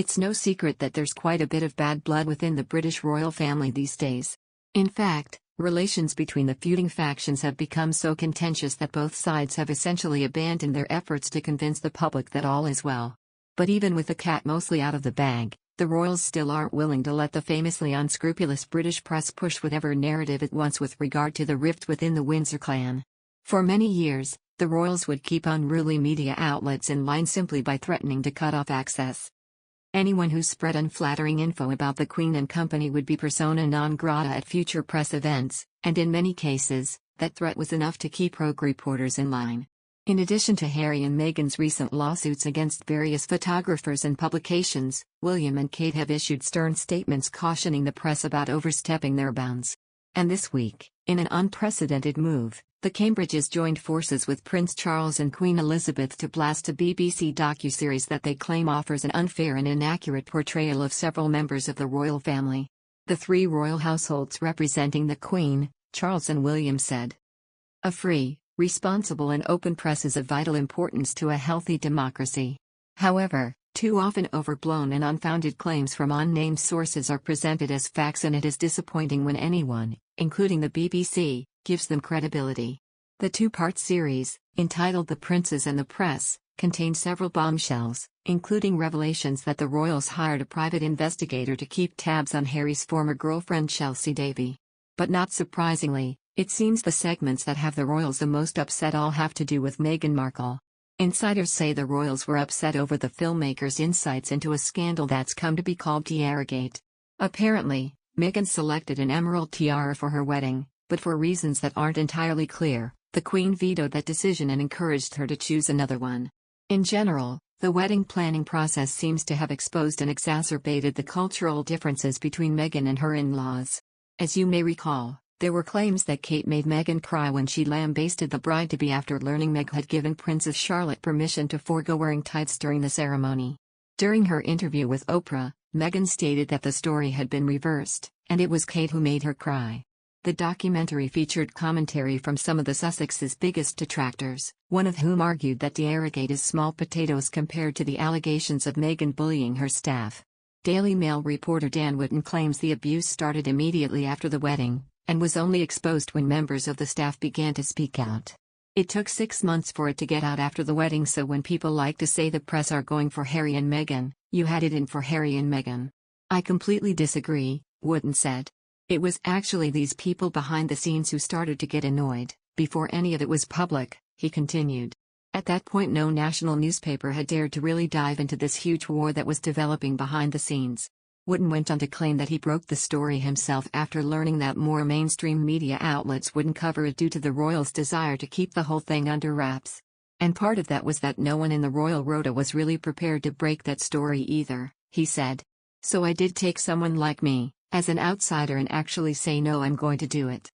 It's no secret that there's quite a bit of bad blood within the British royal family these days. In fact, relations between the feuding factions have become so contentious that both sides have essentially abandoned their efforts to convince the public that all is well. But even with the cat mostly out of the bag, the royals still aren't willing to let the famously unscrupulous British press push whatever narrative it wants with regard to the rift within the Windsor clan. For many years, the royals would keep unruly media outlets in line simply by threatening to cut off access. Anyone who spread unflattering info about the Queen and company would be persona non grata at future press events, and in many cases, that threat was enough to keep rogue reporters in line. In addition to Harry and Meghan's recent lawsuits against various photographers and publications, William and Kate have issued stern statements cautioning the press about overstepping their bounds. And this week, in an unprecedented move, the Cambridges joined forces with Prince Charles and Queen Elizabeth to blast a BBC docuseries that they claim offers an unfair and inaccurate portrayal of several members of the royal family. The three royal households representing the Queen, Charles and William said, "A free, responsible and open press is of vital importance to a healthy democracy. However, too often overblown and unfounded claims from unnamed sources are presented as facts, and it is disappointing when anyone, including the BBC, gives them credibility." The two-part series, entitled The Princes and the Press, contained several bombshells, including revelations that the royals hired a private investigator to keep tabs on Harry's former girlfriend Chelsea Davy. But not surprisingly, it seems the segments that have the royals the most upset all have to do with Meghan Markle. Insiders say the royals were upset over the filmmaker's insights into a scandal that's come to be called TIARAGATE. Apparently, Meghan selected an emerald tiara for her wedding, but for reasons that aren't entirely clear, the Queen vetoed that decision and encouraged her to choose another one. In general, the wedding planning process seems to have exposed and exacerbated the cultural differences between Meghan and her in-laws. As you may recall, there were claims that Kate made Meghan cry when she lambasted the bride-to-be after learning Meg had given Princess Charlotte permission to forego wearing tights during the ceremony. During her interview with Oprah, Meghan stated that the story had been reversed, and it was Kate who made her cry. The documentary featured commentary from some of the Sussex's biggest detractors, one of whom argued that TIARAGATE is small potatoes compared to the allegations of Meghan bullying her staff. Daily Mail reporter Dan Wootton claims the abuse started immediately after the wedding, and was only exposed when members of the staff began to speak out. It took 6 months for it to get out after the wedding, so when people like to say the press are going for Harry and Meghan, you had it in for Harry and Meghan. I completely disagree, Wootton said. It was actually these people behind the scenes who started to get annoyed, before any of it was public, he continued. At that point no national newspaper had dared to really dive into this huge war that was developing behind the scenes. Wootton went on to claim that he broke the story himself after learning that more mainstream media outlets wouldn't cover it due to the royals' desire to keep the whole thing under wraps. And part of that was that no one in the royal rota was really prepared to break that story either, he said. So I did take someone like me, as an outsider, and actually say no, I'm going to do it.